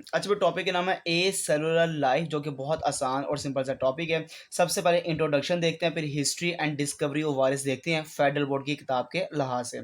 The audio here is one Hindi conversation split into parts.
अच्छा, वो टॉपिक का नाम है ए सेलुलर लाइफ, जो कि बहुत आसान और सिंपल सा टॉपिक है। सबसे पहले इंट्रोडक्शन देखते हैं, फिर history and discovery of virus देखते हैं फेडरल बोर्ड की किताब के लिहाज से।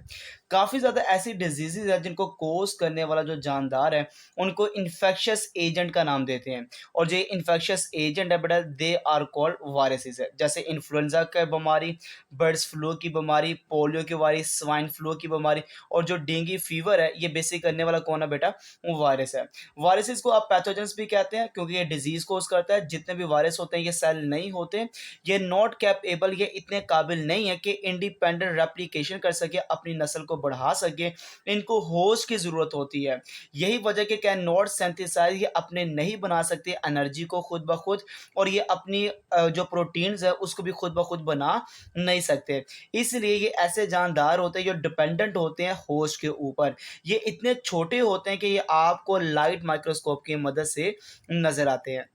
काफ़ी ज़्यादा ऐसी डिजीजेज है जिनको कोज करने वाला जो जानदार है उनको इन्फेक्शियस एजेंट का नाम देते हैं। और जो इन्फेक्शियस एजेंट है बेटा, दे आर कॉल्ड वायरसेस है। जैसे इन्फ्लुएंजा की बीमारी, बर्ड्स फ्लू की बीमारी, पोलियो की बीमारी, स्वाइन फ्लू की बीमारी और जो डेंगू फीवर है, ये बेसिक करने वाला कौन है बेटा? वो वायरस है। वायरसेस को आप पैथोजेंस भी कहते हैं क्योंकि ये डिजीज कोज करता है। जितने भी वायरस होते हैं ये सेल नहीं होते, ये नॉट कैपेबल, ये इतने काबिल नहीं है कि इंडिपेंडेंट रेप्लिकेशन कर सके, अपनी नस्ल को बढ़ा सके। इनको होस्ट की जरूरत होती है। यही वजह कि कैन नॉट सिंथेसाइज, ये अपने नहीं बना सकते एनर्जी को खुद ब खुद, और ये अपनी जो प्रोटीन्स है उसको भी खुद ब खुद बना नहीं सकते। इसलिए ये ऐसे जानदार होते हैं जो डिपेंडेंट होते हैं होस्ट के ऊपर। ये इतने छोटे होते हैं कि ये आपको लाइट माइक्रोस्कोप की मदद से नज़र आते हैं।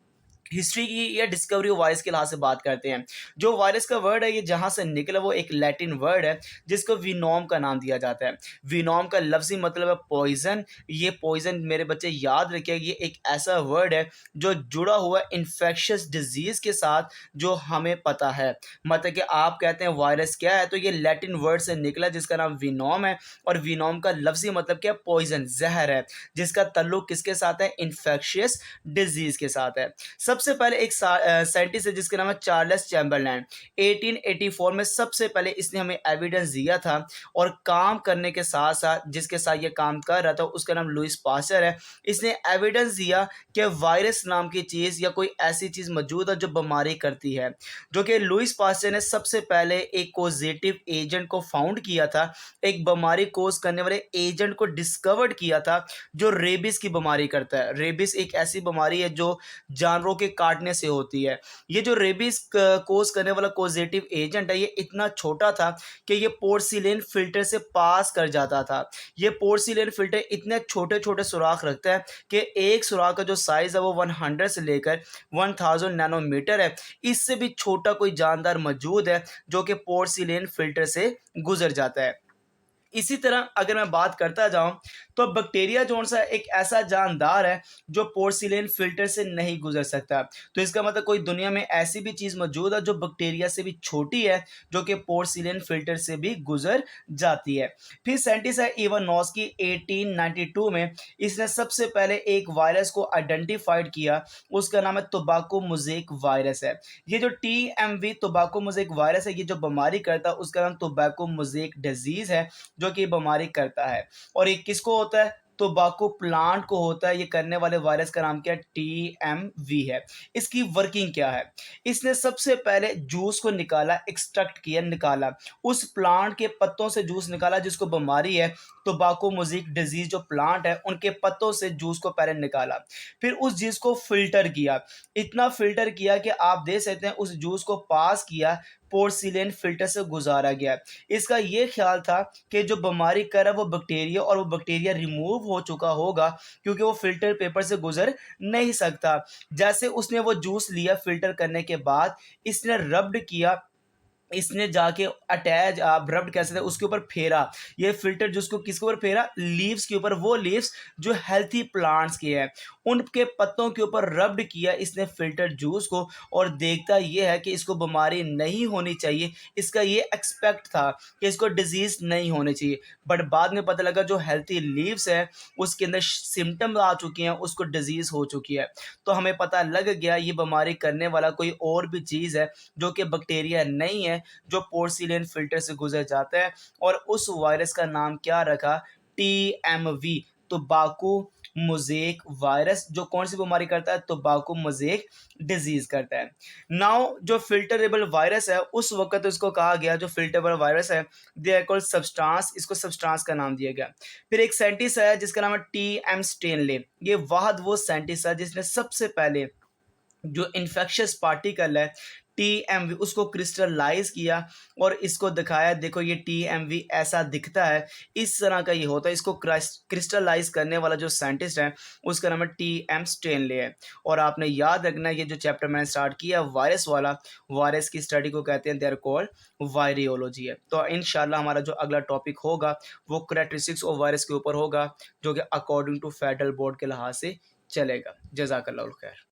हिस्ट्री की या डिस्कवरी ऑफ वायरस के लिहाज से बात करते हैं। जो वायरस का वर्ड है ये जहाँ से निकला वो एक लैटिन वर्ड है जिसको विनोम का नाम दिया जाता है। विनोम का लफ्ज़ी मतलब है पॉइजन। ये पॉइजन मेरे बच्चे याद रखिए, ये एक ऐसा वर्ड है जो जुड़ा हुआ इन्फेक्शियस डिजीज़ के साथ जो हमें पता है। मतलब कि आप कहते हैं वायरस क्या है, तो ये लैटिन वर्ड से निकला जिसका नाम विनोम है। और विनोम का लफ्ज़ी मतलब क्या है? पॉइजन, जहर है, जिसका ताल्लुक किसके साथ है? इन्फेक्शियस डिजीज़ के साथ है। सबसे पहले एक साइंटिस्ट है जिसका नाम है चार्ल्स चैम्बरलैन। 1884 में सबसे पहले इसने हमें एविडेंस दिया था। और काम करने के साथ साथ जिसके साथ ये काम कर रहा था उसका नाम लुइस पास्चर है। इसने एविडेंस दिया कि वायरस नाम की चीज़ या कोई ऐसी चीज़ मौजूद है जो बीमारी करती है। जो कि लुइस पास्चर ने सबसे पहले एक कोजेटिव एजेंट को फाउंड किया था, एक बीमारी कोज करने वाले एजेंट को डिस्कवर्ड किया था जो रेबिस की बीमारी करता है। रेबिस एक ऐसी बीमारी है जो जानवरों के काटने से होती है। ये जो रेबीज कोज करने वाला कोजेटिव एजेंट है ये इतना छोटा था कि ये पोर्सिलेन फिल्टर से पास कर जाता था। ये पोर्सिलेन फिल्टर इतने छोटे छोटे सुराख रखता है कि एक सुराख का जो साइज है वो 100 से लेकर 1000 नैनोमीटर है। इससे भी छोटा कोई जानदार मौजूद है जो कि पोर्सिलेन फिल्टर से गुजर जाता है। इसी तरह अगर मैं बात करता जाऊं तो बैक्टीरिया जो सा एक ऐसा जानदार है जो पोर्सिलेन फिल्टर से नहीं गुजर सकता। तो इसका मतलब कोई दुनिया में ऐसी भी चीज़ मौजूद है जो बैक्टीरिया से भी छोटी है, जो कि पोर्सिलेन फिल्टर से भी गुजर जाती है। फिर साइंटिस्ट है इवानोस्की 1892 में, इसने सबसे पहले एक वायरस को आइडेंटिफाइड किया। उसका नाम है टोबैको मोज़ेक वायरस है। ये जो TMV टोबैको मोज़ेक वायरस है, ये जो बीमारी करता है उसका नाम टोबैको मोज़ेक डिजीज़ है, जो कि बीमारी करता है। और ये किसको होता है? टोबैको प्लांट को होता है। ये करने वाले वायरस का नाम क्या है? TMV है। इसकी वर्किंग क्या है? इसने सबसे पहले जूस को निकाला, एक्सट्रैक्ट किया, निकाला। उस प्लांट के पत्तों से जूस निकाला जिसको बीमारी है टोबैको मोज़ेक डिजीज। जो प्लांट है उनके पत्तों से जूस को पहले निकाला, फिर उस जूस को फिल्टर किया। इतना फिल्टर किया कि आप देख सकते हैं उस जूस को पास किया, पोर्सिलेन फिल्टर से गुजारा गया। इसका ये ख्याल था कि जो बीमारी कर रहा है वो बैक्टीरिया, और वो बैक्टीरिया रिमूव हो चुका होगा क्योंकि वो फिल्टर पेपर से गुजर नहीं सकता। जैसे उसने वो जूस लिया फिल्टर करने के बाद, इसने रब्ड किया, इसने जाके अटैच आप रब्ड कह सकते हैं उसके ऊपर फेरा। ये फिल्टर जिसको किसके ऊपर फेरा? लीव्स के ऊपर। वो लीव्स जो हेल्थी प्लांट्स के हैं उनके पत्तों के ऊपर रब्ड किया इसने फिल्टर जूस को। और देखता ये है कि इसको बीमारी नहीं होनी चाहिए, इसका ये एक्सपेक्ट था कि इसको डिजीज नहीं होनी चाहिए। बट बाद में पता लगा जो हेल्थी लीव्स है उसके अंदर सिम्टम आ चुके हैं, उसको डिजीज हो चुकी है। तो हमें पता लग गया ये बीमारी करने वाला कोई और भी चीज़ है जो कि बैक्टीरिया नहीं है, जो पोर्सिलेन फिल्टर से गुजर जाता है। और उस वायरस का नाम क्या रखा? TMV, tobacco mosaic virus. जो कौन सी बीमारी करता है? टोबैको मोज़ेक डिजीज करता है। नाउ जो फिल्टरेबल वायरस है उस वक्त इसको कहा गया, जो फिल्टरेबल वायरस है दे आर कॉल्ड सब्सटेंस, इसको सब्सटेंस का नाम दिया गया। फिर एक साइंटिस्ट है जिसका नाम है TM स्टेनले। ये वो साइंटिस्ट है जिसने सबसे पहले जो इन्फेक्शियस पार्टिकल है TMV उसको क्रिस्टलाइज किया और इसको दिखाया, देखो ये TMV ऐसा दिखता है, इस तरह का ये होता है। इसको क्रिस्टलाइज करने वाला जो साइंटिस्ट है उसका नाम है TM स्टेनले है। और आपने याद रखना ये जो चैप्टर मैंने स्टार्ट किया वायरस वाला, वायरस की स्टडी को कहते हैं, दे आर कॉल्ड वायरियोलॉजी है। तो इंशाल्लाह हमारा जो अगला टॉपिक होगा वो करैक्टरिस्टिक्स ऑफ वायरस के ऊपर होगा, जो कि अकॉर्डिंग टू फेडरल बोर्ड के लिहाज से चलेगा। जज़ाकल्लाहुल खैर।